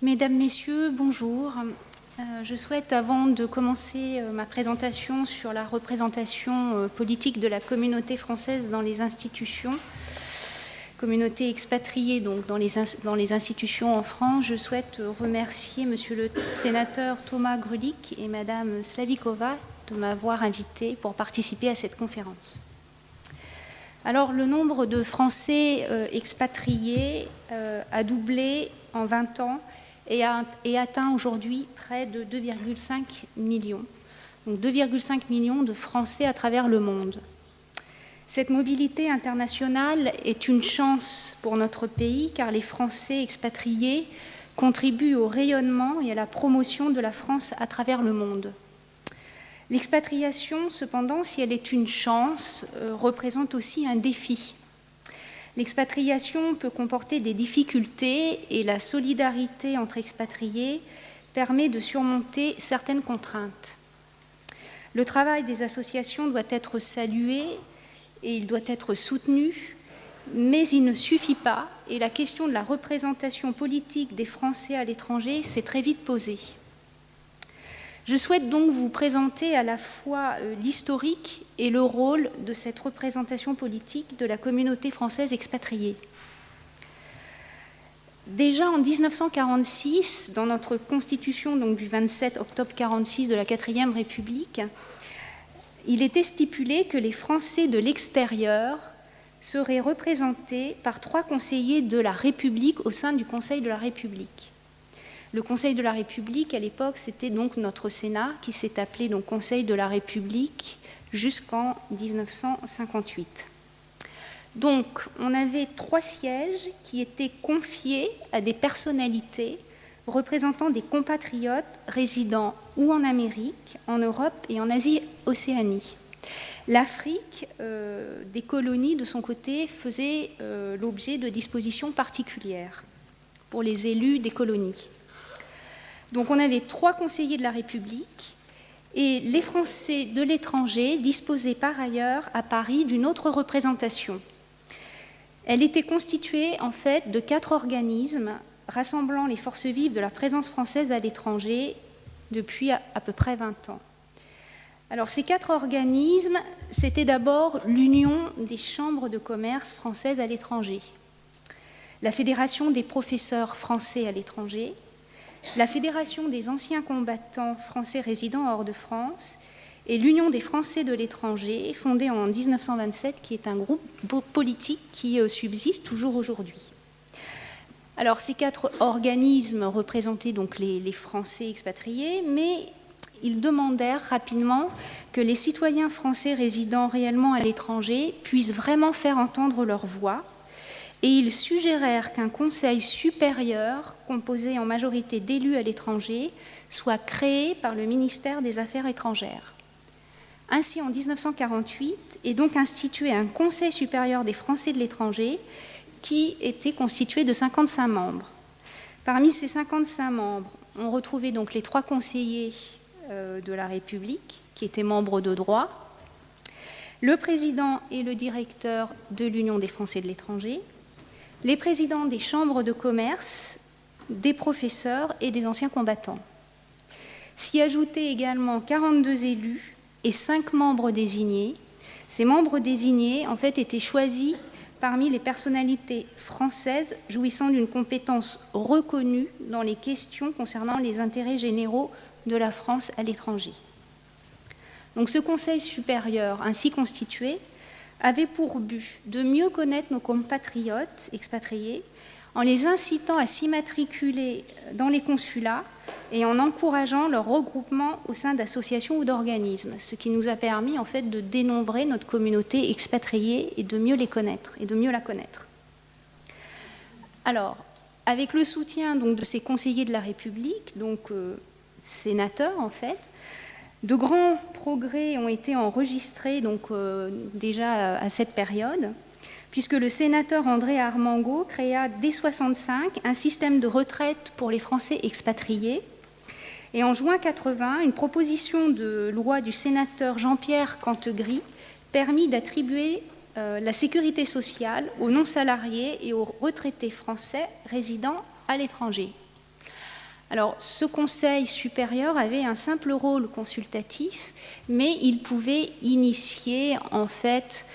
Mesdames, Messieurs, bonjour. Je souhaite, avant de commencer ma présentation sur la représentation politique de la communauté française dans les institutions, communauté expatriée donc dans les institutions en France, je souhaite remercier Monsieur le sénateur Thomas Grulich et Madame Slavikova de m'avoir invité pour participer à cette conférence. Alors, le nombre de Français expatriés a doublé en 20 ans et atteint aujourd'hui près de 2,5 millions. Donc 2,5 millions de Français à travers le monde. Cette mobilité internationale est une chance pour notre pays car les Français expatriés contribuent au rayonnement et à la promotion de la France à travers le monde. L'expatriation, cependant, si elle est une chance, représente aussi un défi. L'expatriation peut comporter des difficultés et la solidarité entre expatriés permet de surmonter certaines contraintes. Le travail des associations doit être salué et il doit être soutenu, mais il ne suffit pas et la question de la représentation politique des Français à l'étranger s'est très vite posée. Je souhaite donc vous présenter à la fois l'historique et le rôle de cette représentation politique de la communauté française expatriée. Déjà en 1946, dans notre constitution donc, du 27 octobre 1946 de la 4e République, il était stipulé que les Français de l'extérieur seraient représentés par 3 conseillers de la République au sein du Conseil de la République. Le Conseil de la République, à l'époque, c'était donc notre Sénat, qui s'est appelé donc Conseil de la République jusqu'en 1958. Donc, on avait 3 sièges qui étaient confiés à des personnalités représentant des compatriotes résidant ou en Amérique, en Europe et en Asie-Océanie. L'Afrique, des colonies, de son côté, faisait l'objet de dispositions particulières pour les élus des colonies. Donc on avait 3 conseillers de la République et les Français de l'étranger disposaient par ailleurs à Paris d'une autre représentation. Elle était constituée en fait de 4 organismes rassemblant les forces vives de la présence française à l'étranger depuis à peu près 20 ans. Alors ces 4 organismes, c'était d'abord l'Union des chambres de commerce françaises à l'étranger, la Fédération des professeurs français à l'étranger, la Fédération des anciens combattants français résidant hors de France et l'Union des Français de l'étranger, fondée en 1927, qui est un groupe politique qui subsiste toujours aujourd'hui. Alors, ces 4 organismes représentaient donc les Français expatriés, mais ils demandèrent rapidement que les citoyens français résidant réellement à l'étranger puissent vraiment faire entendre leur voix. Et ils suggérèrent qu'un conseil supérieur, composé en majorité d'élus à l'étranger, soit créé par le ministère des Affaires étrangères. Ainsi, en 1948, est donc institué un conseil supérieur des Français de l'étranger qui était constitué de 55 membres. Parmi ces 55 membres, on retrouvait donc les 3 conseillers de la République, qui étaient membres de droit, le président et le directeur de l'Union des Français de l'étranger, les présidents des chambres de commerce, des professeurs et des anciens combattants. S'y ajoutaient également 42 élus et 5 membres désignés. Ces membres désignés, en fait, étaient choisis parmi les personnalités françaises jouissant d'une compétence reconnue dans les questions concernant les intérêts généraux de la France à l'étranger. Donc ce Conseil supérieur ainsi constitué avait pour but de mieux connaître nos compatriotes expatriés en les incitant à s'immatriculer dans les consulats et en encourageant leur regroupement au sein d'associations ou d'organismes, ce qui nous a permis en fait de dénombrer notre communauté expatriée et de mieux les connaître et de mieux la connaître. Alors, avec le soutien donc, de ces conseillers de la République, donc sénateurs en fait, de grands progrès ont été enregistrés donc, déjà à cette période, puisque le sénateur André Armengaud créa dès 1965 un système de retraite pour les Français expatriés. Et en juin 1980, une proposition de loi du sénateur Jean-Pierre Cantegrit permit d'attribuer la sécurité sociale aux non-salariés et aux retraités français résidant à l'étranger. Alors, ce Conseil supérieur avait un simple rôle consultatif, mais il pouvait initier en fait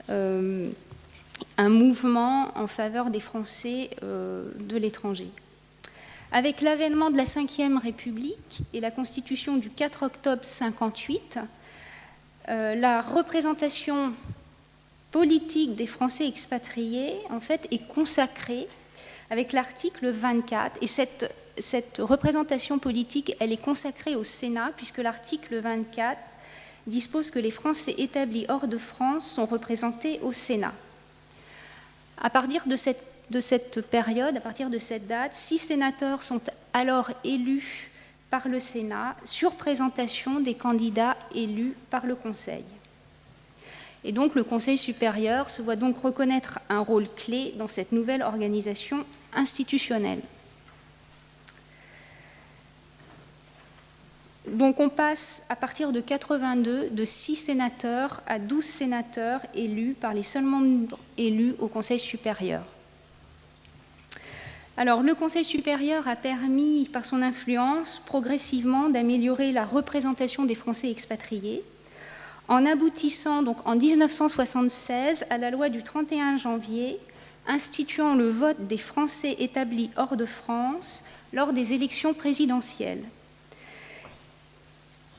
un mouvement en faveur des Français de l'étranger. Avec l'avènement de la Ve République et la Constitution du 4 octobre 1958, la représentation politique des Français expatriés en fait, est consacrée avec l'article 24. Et cette représentation politique, elle est consacrée au Sénat, puisque l'article 24 dispose que les Français établis hors de France sont représentés au Sénat. À partir de cette période, à partir de cette date, 6 sénateurs sont alors élus par le Sénat sur présentation des candidats élus par le Conseil. Et donc le Conseil supérieur se voit donc reconnaître un rôle clé dans cette nouvelle organisation institutionnelle. Donc on passe à partir de 1982 de 6 sénateurs à 12 sénateurs élus par les seuls membres élus au Conseil supérieur. Alors le Conseil supérieur a permis par son influence progressivement d'améliorer la représentation des Français expatriés en aboutissant donc en 1976 à la loi du 31 janvier instituant le vote des Français établis hors de France lors des élections présidentielles.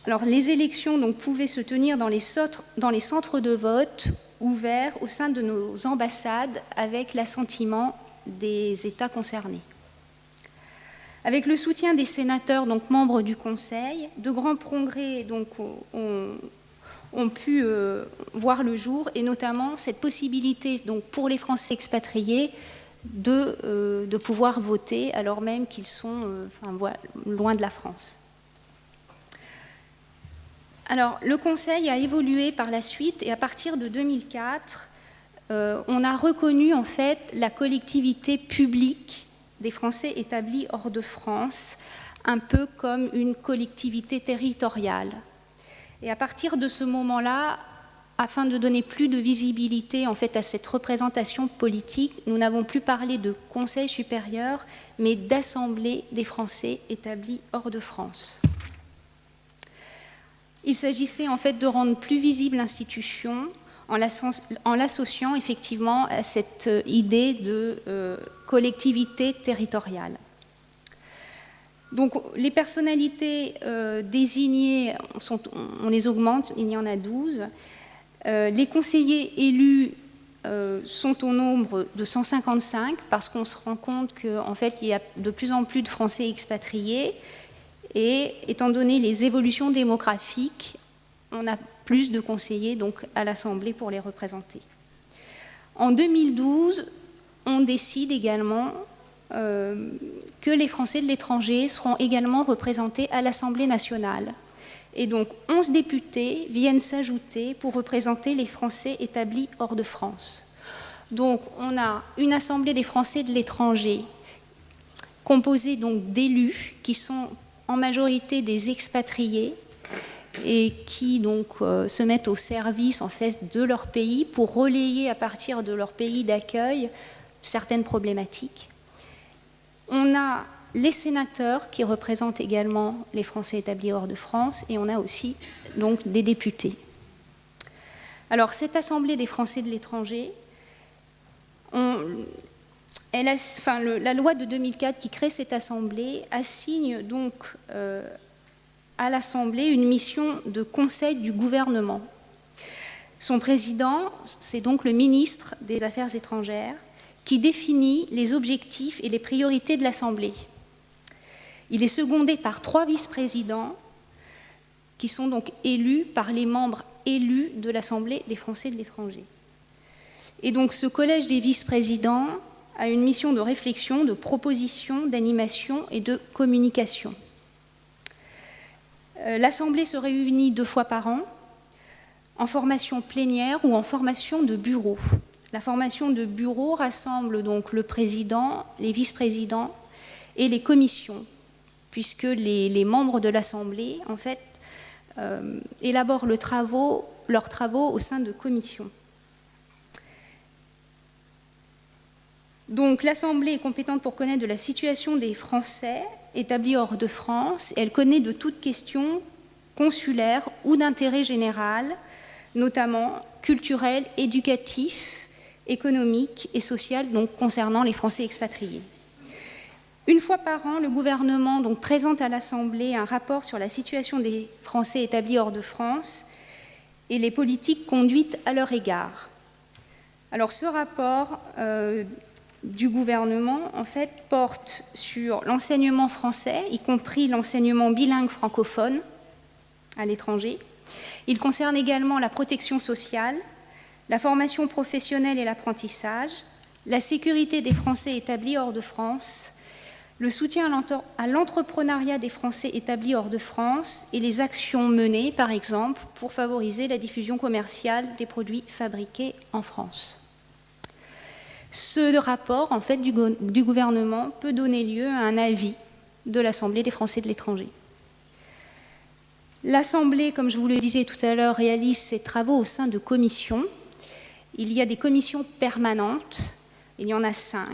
Alors, les élections donc, pouvaient se tenir dans les centres de vote ouverts au sein de nos ambassades avec l'assentiment des États concernés. Avec le soutien des sénateurs, donc membres du Conseil, de grands progrès donc, ont pu voir le jour, et notamment cette possibilité donc, pour les Français expatriés de pouvoir voter alors même qu'ils sont loin de la France. Alors, le Conseil a évolué par la suite et à partir de 2004, on a reconnu en fait la collectivité publique des Français établis hors de France, un peu comme une collectivité territoriale. Et à partir de ce moment-là, afin de donner plus de visibilité en fait à cette représentation politique, nous n'avons plus parlé de Conseil supérieur, mais d'Assemblée des Français établis hors de France. Il s'agissait en fait de rendre plus visible l'institution en l'associant effectivement à cette idée de collectivité territoriale. Donc les personnalités désignées, on les augmente, il y en a 12. Les conseillers élus sont au nombre de 155 parce qu'on se rend compte qu'en fait il y a de plus en plus de Français expatriés. Et étant donné les évolutions démographiques, on a plus de conseillers donc, à l'Assemblée pour les représenter. En 2012, on décide également que les Français de l'étranger seront également représentés à l'Assemblée nationale. Et donc 11 députés viennent s'ajouter pour représenter les Français établis hors de France. Donc on a une Assemblée des Français de l'étranger composée donc d'élus qui sont en majorité des expatriés et qui donc se mettent au service en fait de leur pays pour relayer à partir de leur pays d'accueil certaines problématiques. On a les sénateurs qui représentent également les Français établis hors de France et on a aussi donc des députés. Alors cette Assemblée des Français de l'étranger, la loi de 2004 qui crée cette assemblée assigne donc à l'Assemblée une mission de conseil du gouvernement. Son président, c'est donc le ministre des Affaires étrangères qui définit les objectifs et les priorités de l'Assemblée. Il est secondé par 3 vice-présidents qui sont donc élus par les membres élus de l'Assemblée des Français de l'étranger. Et donc ce collège des vice-présidents a une mission de réflexion, de proposition, d'animation et de communication. L'Assemblée se réunit 2 fois par an, en formation plénière ou en formation de bureau. La formation de bureau rassemble donc le président, les vice-présidents et les commissions, puisque les membres de l'Assemblée, en fait, élaborent leurs travaux au sein de commissions. Donc l'Assemblée est compétente pour connaître de la situation des Français établis hors de France, et elle connaît de toutes questions consulaires ou d'intérêt général, notamment culturel, éducatif, économique et social, donc concernant les Français expatriés. Une fois par an, le gouvernement donc présente à l'Assemblée un rapport sur la situation des Français établis hors de France et les politiques conduites à leur égard. Alors ce rapport du gouvernement en fait porte sur l'enseignement français, y compris l'enseignement bilingue francophone à l'étranger. Il concerne également la protection sociale, la formation professionnelle et l'apprentissage, la sécurité des Français établis hors de France, le soutien à l'entrepreneuriat des Français établis hors de France et les actions menées, par exemple, pour favoriser la diffusion commerciale des produits fabriqués en France. Ce rapport, en fait, du gouvernement peut donner lieu à un avis de l'Assemblée des Français de l'étranger. L'Assemblée, comme je vous le disais tout à l'heure, réalise ses travaux au sein de commissions. Il y a des commissions permanentes, il y en a 5,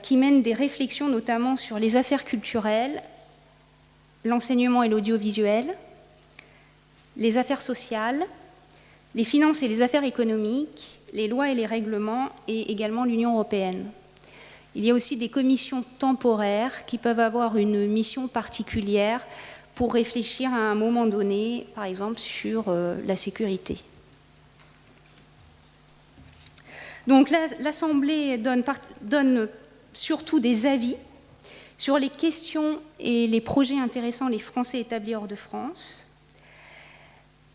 qui mènent des réflexions notamment sur les affaires culturelles, l'enseignement et l'audiovisuel, les affaires sociales, les finances et les affaires économiques, les lois et les règlements, et également l'Union européenne. Il y a aussi des commissions temporaires qui peuvent avoir une mission particulière pour réfléchir à un moment donné, par exemple, sur la sécurité. Donc l'Assemblée donne surtout des avis sur les questions et les projets intéressant les Français établis hors de France.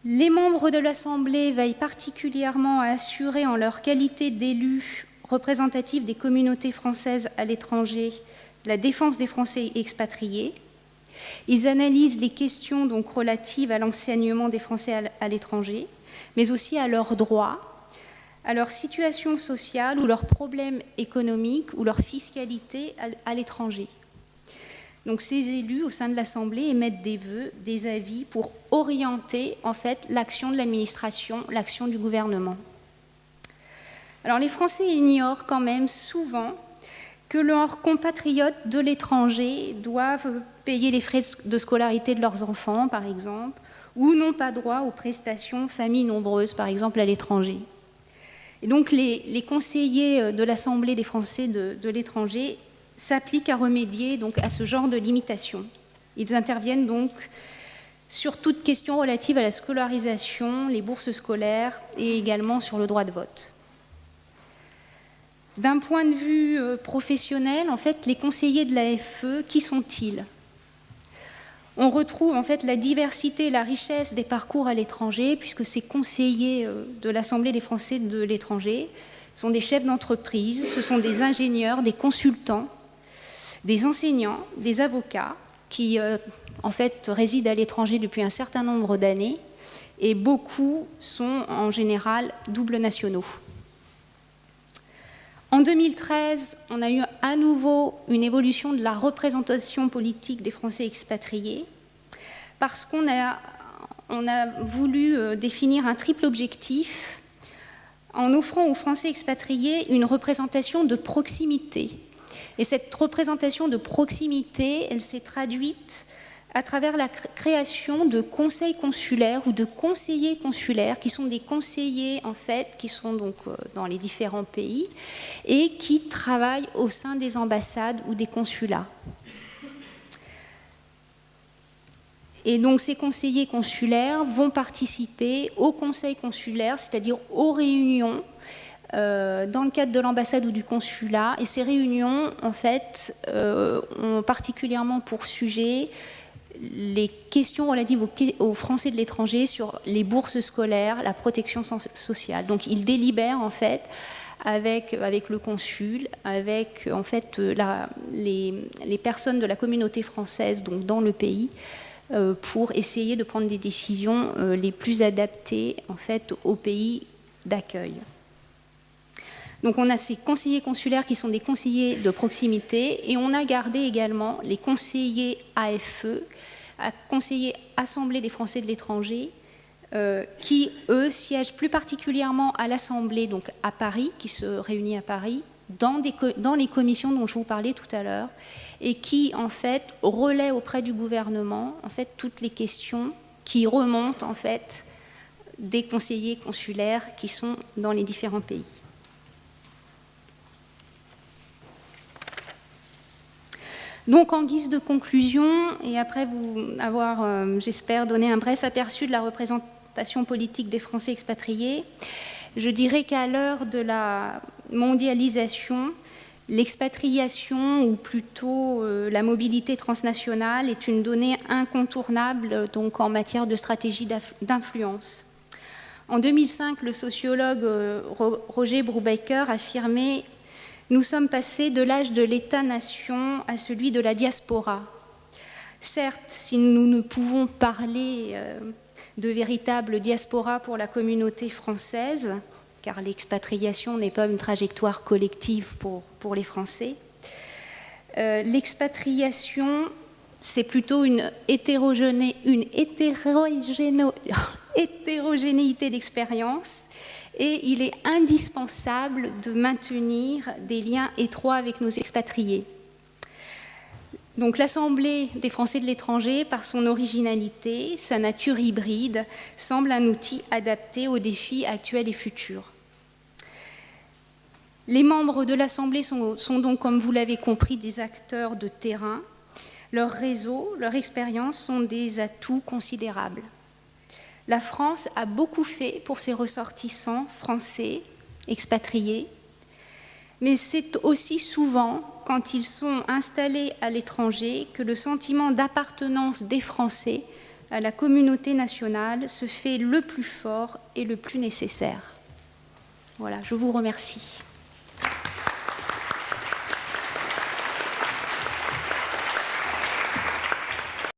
Les membres de l'Assemblée veillent particulièrement à assurer en leur qualité d'élus représentatifs des communautés françaises à l'étranger la défense des Français expatriés. Ils analysent les questions donc relatives à l'enseignement des Français à l'étranger, mais aussi à leurs droits, à leur situation sociale ou leurs problèmes économiques ou leur fiscalité à l'étranger. Donc ces élus au sein de l'Assemblée émettent des vœux, des avis pour orienter en fait l'action de l'administration, l'action du gouvernement. Alors les Français ignorent quand même souvent que leurs compatriotes de l'étranger doivent payer les frais de scolarité de leurs enfants, par exemple, ou n'ont pas droit aux prestations familles nombreuses, par exemple, à l'étranger. Et donc les conseillers de l'Assemblée des Français de l'étranger s'appliquent à remédier donc, à ce genre de limitations. Ils interviennent donc sur toute question relative à la scolarisation, les bourses scolaires et également sur le droit de vote. D'un point de vue professionnel, en fait, les conseillers de l'AFE, qui sont-ils ? On retrouve en fait la diversité et la richesse des parcours à l'étranger, puisque ces conseillers de l'Assemblée des Français de l'étranger sont des chefs d'entreprise, ce sont des ingénieurs, des consultants, des enseignants, des avocats qui en fait résident à l'étranger depuis un certain nombre d'années, et beaucoup sont en général doubles nationaux. En 2013, on a eu à nouveau une évolution de la représentation politique des Français expatriés parce qu'on a voulu définir un triple objectif en offrant aux Français expatriés une représentation de proximité. Et cette représentation de proximité, elle s'est traduite à travers la création de conseils consulaires ou de conseillers consulaires, qui sont des conseillers en fait, qui sont donc dans les différents pays et qui travaillent au sein des ambassades ou des consulats. Et donc ces conseillers consulaires vont participer au conseil consulaire, c'est-à-dire aux réunions dans le cadre de l'ambassade ou du consulat. Et ces réunions, en fait, ont particulièrement pour sujet les questions relatives aux Français de l'étranger sur les bourses scolaires, la protection sociale. Donc ils délibèrent en fait avec le consul, avec en fait les personnes de la communauté française donc dans le pays pour essayer de prendre des décisions les plus adaptées en fait au pays d'accueil. Donc on a ces conseillers consulaires qui sont des conseillers de proximité et on a gardé également les conseillers AFE, conseillers Assemblée des Français de l'étranger, qui, eux, siègent plus particulièrement à l'Assemblée, donc à Paris, qui se réunit à Paris, dans les commissions dont je vous parlais tout à l'heure, et qui, en fait, relaie auprès du gouvernement, en fait, toutes les questions qui remontent, en fait, des conseillers consulaires qui sont dans les différents pays. Donc, en guise de conclusion, et après vous avoir, j'espère, donné un bref aperçu de la représentation politique des Français expatriés, je dirais qu'à l'heure de la mondialisation, l'expatriation, ou plutôt la mobilité transnationale, est une donnée incontournable donc, en matière de stratégie d'influence. En 2005, le sociologue Roger Brubaker affirmait « Nous sommes passés de l'âge de l'État-nation à celui de la diaspora. Certes, si nous ne pouvons parler de véritable diaspora pour la communauté française, car l'expatriation n'est pas une trajectoire collective pour les Français. L'expatriation, c'est plutôt une hétérogénéité d'expérience, et il est indispensable de maintenir des liens étroits avec nos expatriés. Donc l'Assemblée des Français de l'étranger, par son originalité, sa nature hybride, semble un outil adapté aux défis actuels et futurs. Les membres de l'Assemblée sont donc, comme vous l'avez compris, des acteurs de terrain. Leur réseau, leur expérience sont des atouts considérables. La France a beaucoup fait pour ses ressortissants français, expatriés, mais c'est aussi souvent, quand ils sont installés à l'étranger, que le sentiment d'appartenance des Français à la communauté nationale se fait le plus fort et le plus nécessaire. Voilà, je vous remercie.